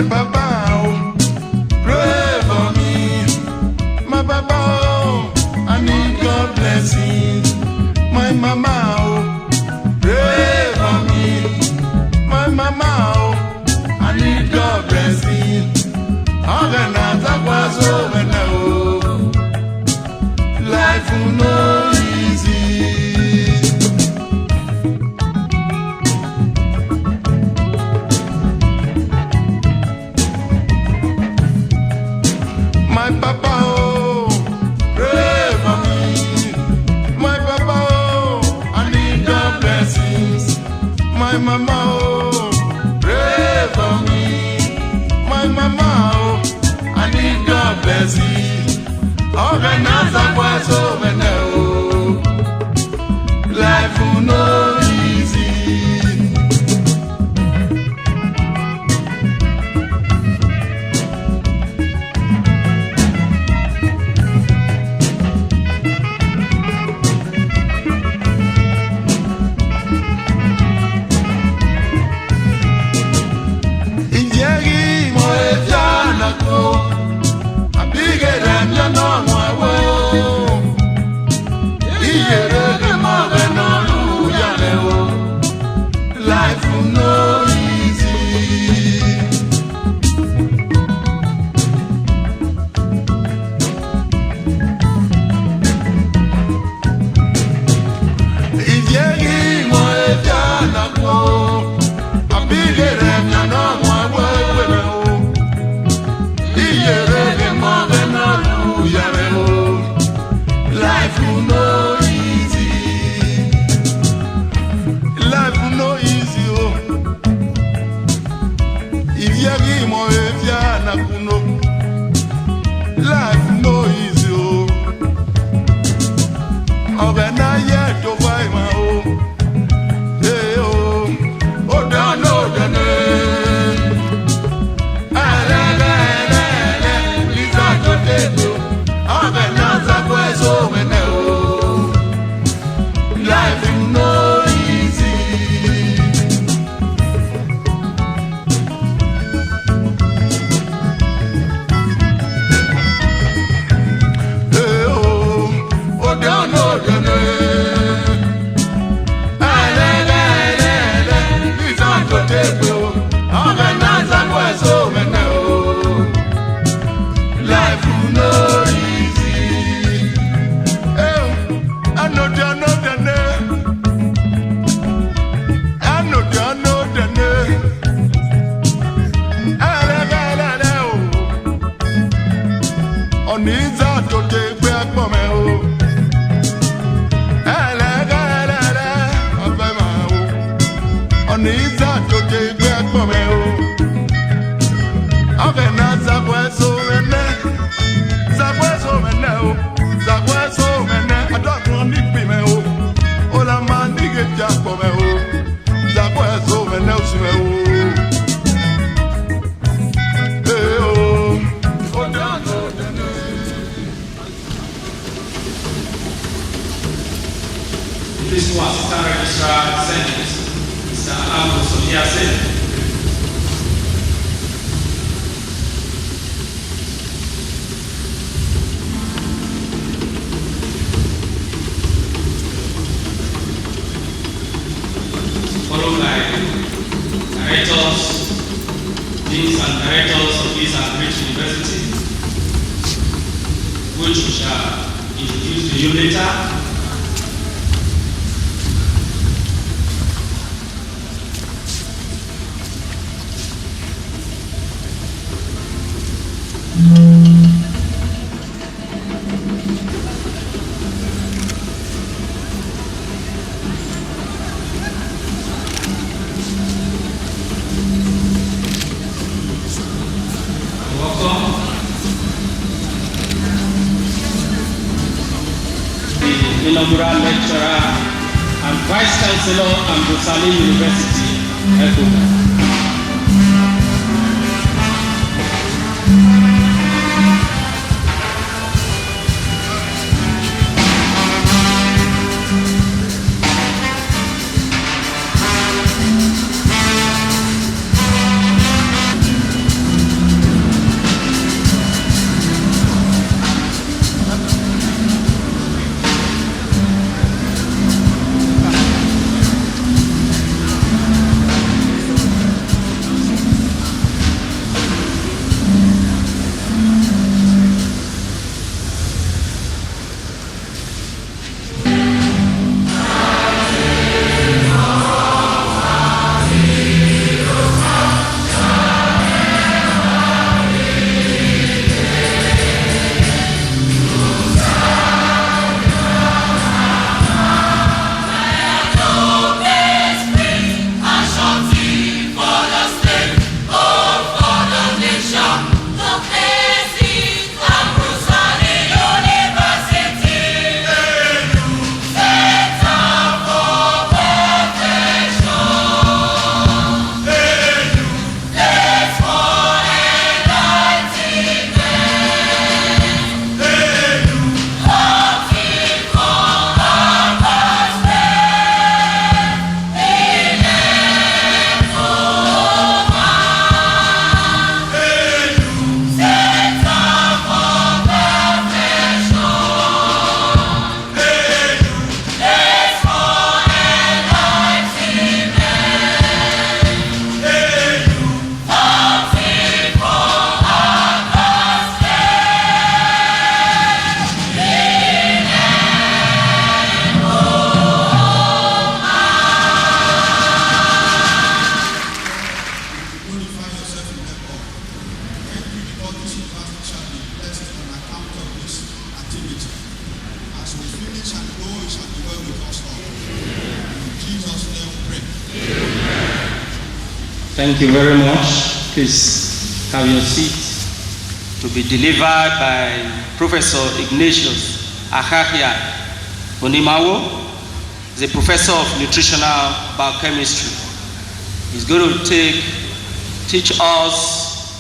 My papa, oh, pray for me. My papa, oh, I need God blessing. My mama, oh, pray for me. My mama, oh, I need God blessing. Organize a was over now. Life will no easy. My papa, oh, pray for me. My papa, oh, I need God blessings. My mama, oh, pray for me. My mama, oh, I need God blessings. Organize a was over now. Life will no easy. Followed by directors, deans and directors of this and rich university, which we shall introduce to you later. Inaugural lecturer and Vice Chancellor of Salim University, Ecuador. Thank you very much. Please have your seat. To be delivered by Professor Ignatius Onimawo, the Professor of Nutritional Biochemistry. He's going to teach us,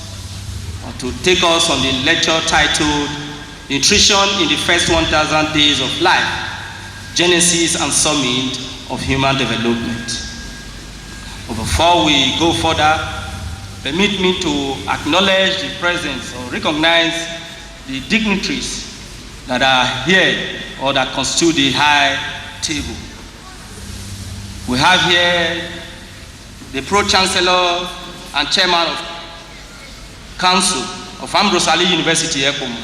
or to take us on the lecture titled Nutrition in the First 1,000 Days of Life, Genesis and Summit of Human Development. But before we go further, permit me to acknowledge the presence or recognize the dignitaries that are here or that constitute the high table. We have here the Pro-Chancellor and Chairman of Council of Ambrose Ali University, Ekomo.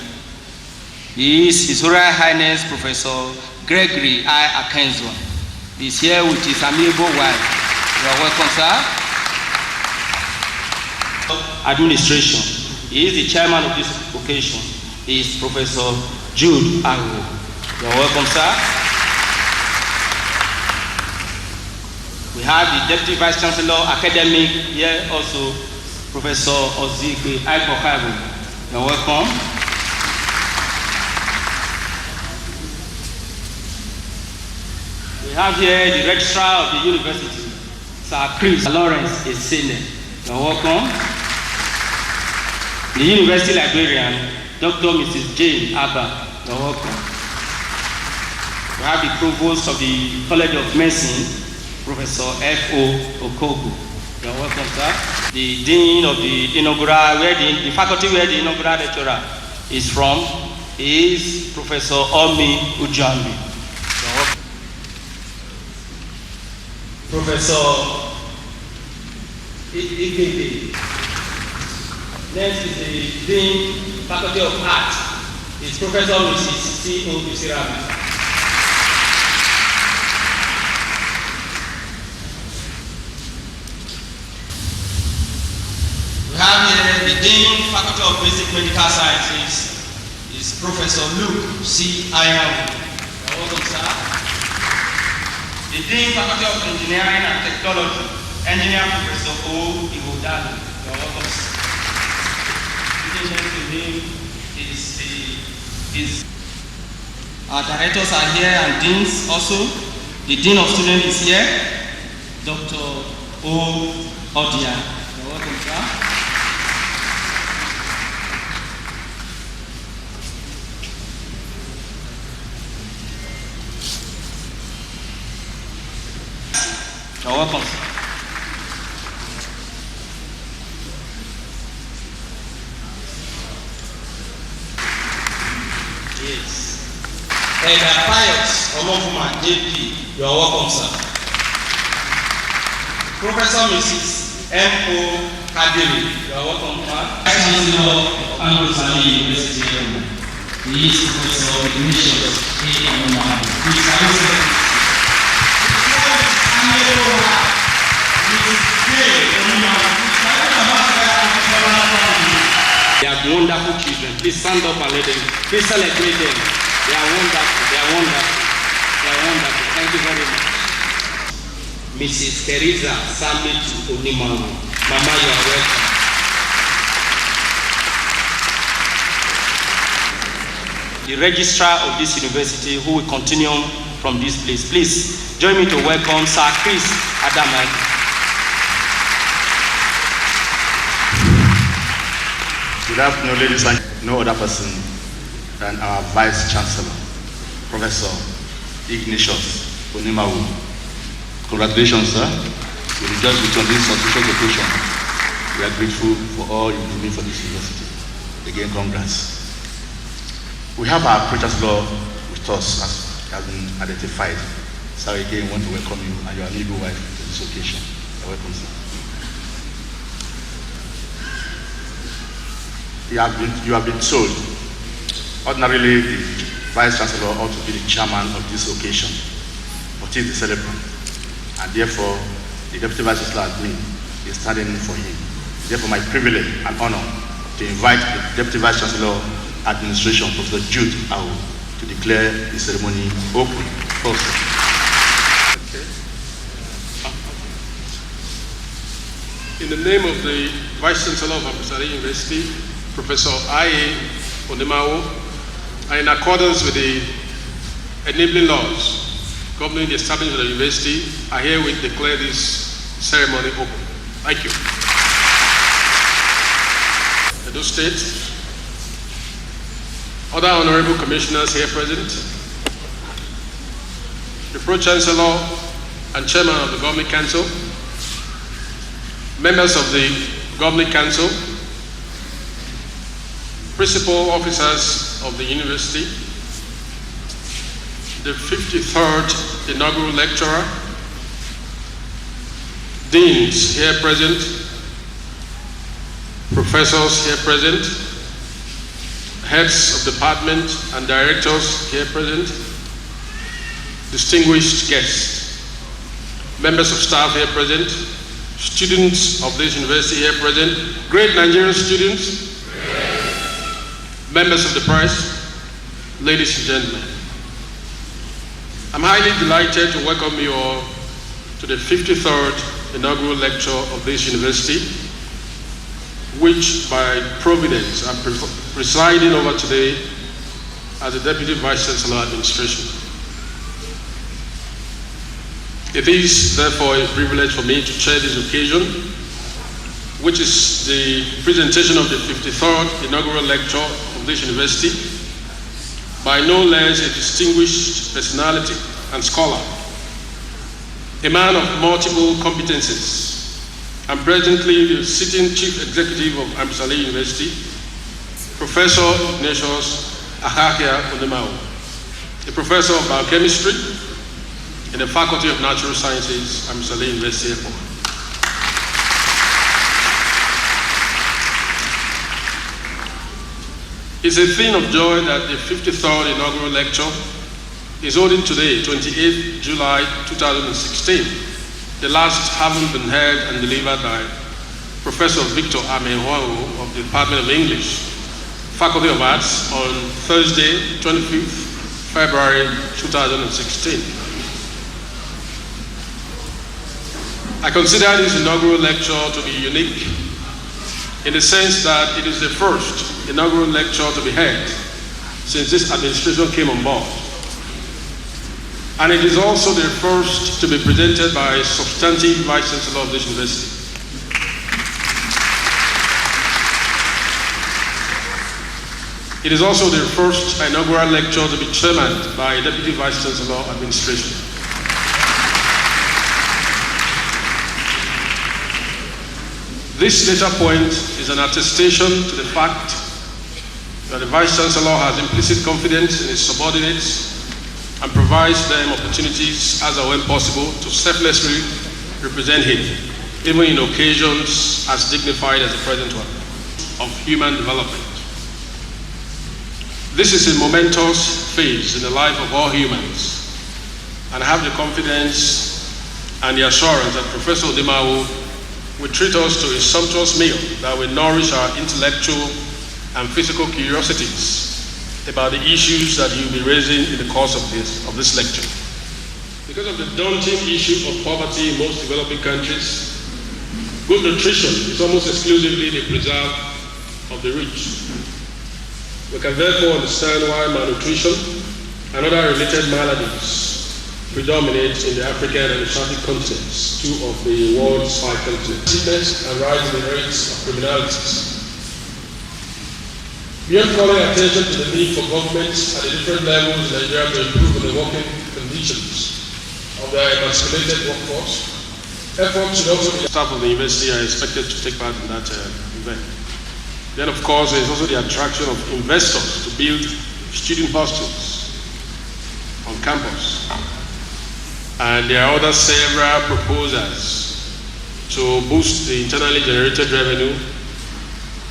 He is His Royal Highness Professor Gregory I. Akenzwa. He is here with his amiable wife. You are welcome, sir. Administration. He is the chairman of this occasion. He is Professor Jude Agwo. You are welcome, sir. We have the Deputy Vice Chancellor Academic here also, Professor Ozigwe Aikokaibu. You are welcome. We have here the Registrar of the University, Sir Chris Lawrence Esene. You are welcome. The University Librarian, Dr. Mrs. Jane Abba. You are welcome. We have the Provost of the College of Medicine, Professor F.O. Okogu. You are welcome, sir. The Dean of the Inaugural, the faculty where the Inaugural lecturer is from, is Professor Omi Ujambi. You are welcome. Professor Igebe. Next is the Dean, Faculty of Art. It's Professor Mrs. C.O. Usirabi. We have here the Dean, Faculty of Basic Medical Sciences. It's Professor Luke C. Ayamu. Welcome, sir. The Dean, Faculty of Engineering and Technology, Engineer Professor O. Iwodalo. Welcome, sir. Our directors are here and deans also. The Dean of Students is here, Dr. O. Odia. You're welcome, sir. You're welcome, sir. Yes. Pius Omofuma JP, you are welcome, sir. Professor Mrs. M.O. Kadiri, you are welcome, sir. Chancellor of Ambrose Ali University. He is Professor Ignatius Onimawo. Please, I will say they are wonderful children. Please stand up and let them. Please celebrate them. They are wonderful. They are wonderful. They are wonderful. Thank you very much. Mrs. Teresa Samitu Onimawo. Mama, you are welcome. The registrar of this university who will continue from this place. Please join me to welcome Sir Chris Adamai. Good afternoon, ladies and no other person than our Vice Chancellor, Professor Ignatius Onimawo. Congratulations, sir. We rejoice with you on this auspicious occasion. We are grateful for all you're doing for this university. Again, congrats. We have our Pro-Chancellor with us, as has been identified. So again, we want to welcome you and your amiable wife to this occasion. You're welcome, sir. You have been told, ordinarily the Vice Chancellor ought to be the chairman of this occasion, but he is the celebrant, and therefore the Deputy Vice Chancellor is standing in for him. Therefore, my privilege and honor to invite the Deputy Vice Chancellor Administration, Professor Jude Agwo, to declare the ceremony open. In the name of the Vice Chancellor of Abu University, Professor Ignatius Onimawo, and in accordance with the enabling laws governing the establishment of the university, I herewith declare this ceremony open. Thank you. Edo State, other honorable commissioners here present, the Pro-Chancellor and Chairman of the Governing Council, members of the Governing Council, principal officers of the university, the 53rd inaugural lecturer, deans here present, professors here present, heads of department and directors here present, distinguished guests, members of staff here present, students of this university here present, great Nigerian students, members of the press, ladies and gentlemen. I'm highly delighted to welcome you all to the 53rd inaugural lecture of this university, which by providence I'm presiding over today as the Deputy Vice Chancellor Administration. It is therefore a privilege for me to chair this occasion, which is the presentation of the 53rd inaugural lecture of this university by no less a distinguished personality and scholar, a man of multiple competencies, and presently the sitting Chief Executive of Abu University, Professor Ignatius Onimawo, a Professor of Biochemistry in the Faculty of Natural Sciences, Abu University Airport. It's a thing of joy that the 53rd inaugural lecture is holding today, 28th July 2016, the last having been held and delivered by Professor Victor Amenhuango of the Department of English, Faculty of Arts, on Thursday, 25th February 2016. I consider this inaugural lecture to be unique in the sense that it is the first inaugural lecture to be held since this administration came on board. And it is also the first to be presented by a substantive Vice Chancellor of this university. It is also the first inaugural lecture to be chairmaned by a Deputy Vice Chancellor Administration. This later point is an attestation to the fact that the Vice Chancellor has implicit confidence in his subordinates and provides them opportunities as and when possible to selflessly represent him, even in occasions as dignified as the present one, of human development. This is a momentous phase in the life of all humans, and I have the confidence and the assurance that Professor Onimawo will treat us to a sumptuous meal that will nourish our intellectual and physical curiosities about the issues that you'll be raising in the course of this lecture. Because of the daunting issue of poverty in most developing countries, good nutrition is almost exclusively the preserve of the rich. We can therefore understand why malnutrition and other related maladies predominate in the African and Asiatic continents, two of the world's 5 continents. Sickness and rising rates of criminalities. We have calling attention to the need for governments at the different levels in Nigeria to improve on the working conditions of their emasculated workforce. Efforts should also be. Staff of the university are expected to take part in that event. Then, of course, there is also the attraction of investors to build student hostels on campus. And there are other several proposals to boost the internally generated revenue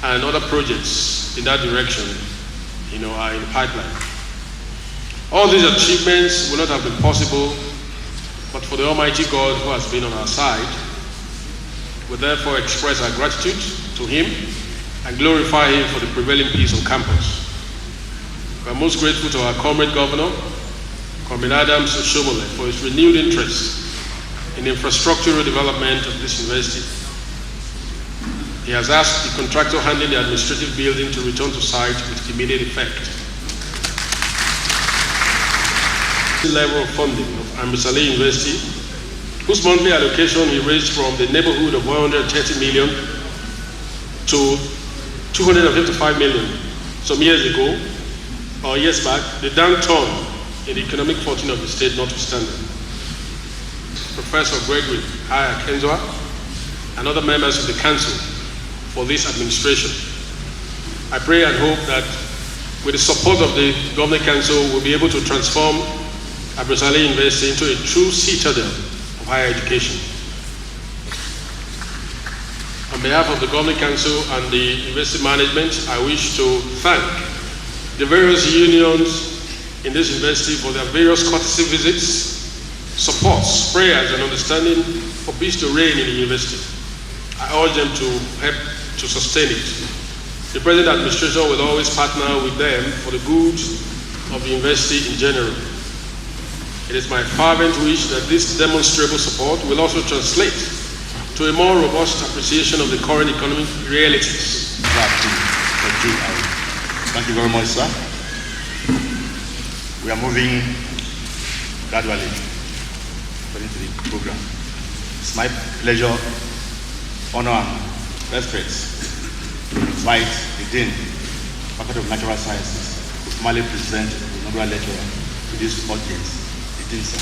and other projects in that direction, are in the pipeline. All these achievements would not have been possible but for the Almighty God who has been on our side. We therefore express our gratitude to Him and glorify Him for the prevailing peace on campus. We are most grateful to our comrade governor, Comrade Adams Oshomole, for his renewed interest in the infrastructural development of this university. He has asked the contractor handling the administrative building to return to site with immediate effect. The level of funding of Ambosale University, whose monthly allocation he raised from the neighborhood of 130 million to 255 million some years ago, or years back, the downturn in the economic fortune of the state notwithstanding. Professor Gregory Kenzwa and other members of the council for this administration. I pray and hope that with the support of the Governing Council, we'll be able to transform Ambosale University into a true citadel of higher education. On behalf of the Governing Council and the University Management, I wish to thank the various unions in this university for their various courtesy visits, supports, prayers, and understanding for peace to reign in the university. I urge them to help to sustain it. The present administration will always partner with them for the good of the university in general. It is my fervent wish that this demonstrable support will also translate to a more robust appreciation of the current economic realities. Thank you very much, sir. We are moving gradually according to the program. It's my pleasure, honor, and respect to invite the Dean, Faculty of Natural Sciences, to formally present the inaugural lecturer to this audience. The Dean, sir.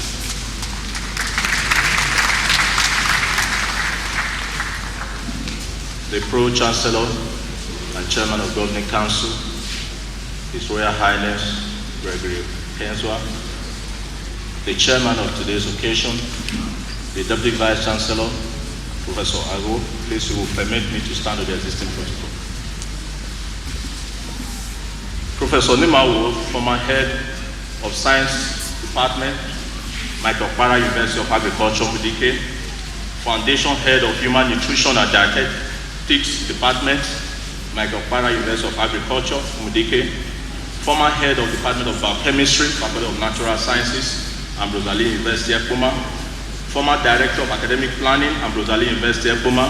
The Pro-Chancellor and Chairman of Governing Council, His Royal Highness Gregory Kenzwa, the Chairman of today's occasion, the Deputy Vice Chancellor, Professor Ago, please you will permit me to stand with the existing protocol. Professor Onimawo, former Head of Science Department, Michael Para University of Agriculture, Mudike, Foundation Head of Human Nutrition and Dietetics Department, Michael Para University of Agriculture, Mudike, former Head of Department of Biochemistry, Faculty of Natural Sciences, Ambosale University, Ekpoma, former Director of Academic Planning, Ambosale University, Ekpoma,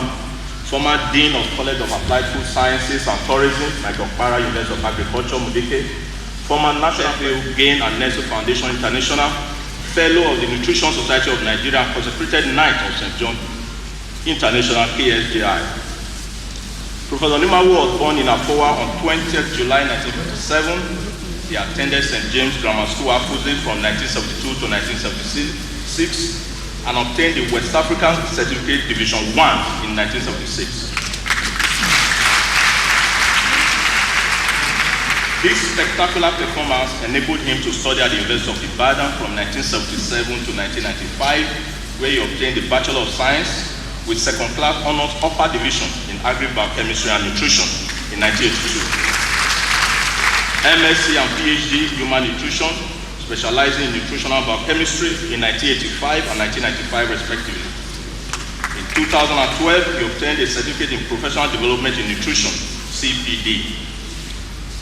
former Dean of College of Applied Food Sciences and Tourism, Michael Para University of Agriculture, Mudike, former National Gain and Nestle Foundation International, Fellow of the Nutrition Society of Nigeria, consecrated Knight of St. John International, KSJI. Professor Onimawo was born in Afowa on 20th July 1957. He attended St. James Grammar School, Afuzi from 1972 to 1976 and obtained the West African Certificate Division 1 in 1976. This spectacular performance enabled him to study at the University of Ibadan from 1977 to 1995, where he obtained the Bachelor of Science with second-class honors upper division in agri-biochemistry and nutrition in 1982. MSc and PhD Human Nutrition, specializing in nutritional biochemistry in 1985 and 1995 respectively. In 2012, he obtained a certificate in professional development in nutrition, CPD.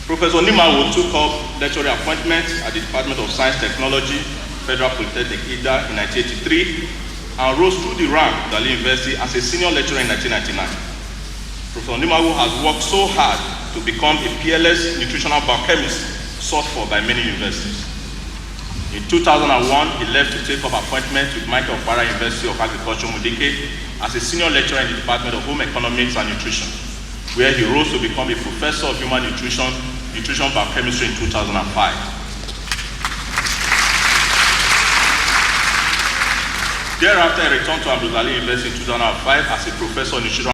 Professor Onimawo took up lecturing appointment at the Department of Science Technology, Federal Polytechnic, Ida in 1983, and rose through the rank at Dali University as a senior lecturer in 1999. Professor Onimawo has worked so hard to become a peerless nutritional biochemist sought for by many universities. In 2001, he left to take up appointment with Michael Para University of Agriculture, Mudike, as a senior lecturer in the Department of Home Economics and Nutrition, where he rose to become a professor of human nutrition biochemistry in 2005. Thereafter, he returned to Ambosale University in 2005 as a professor of nutrition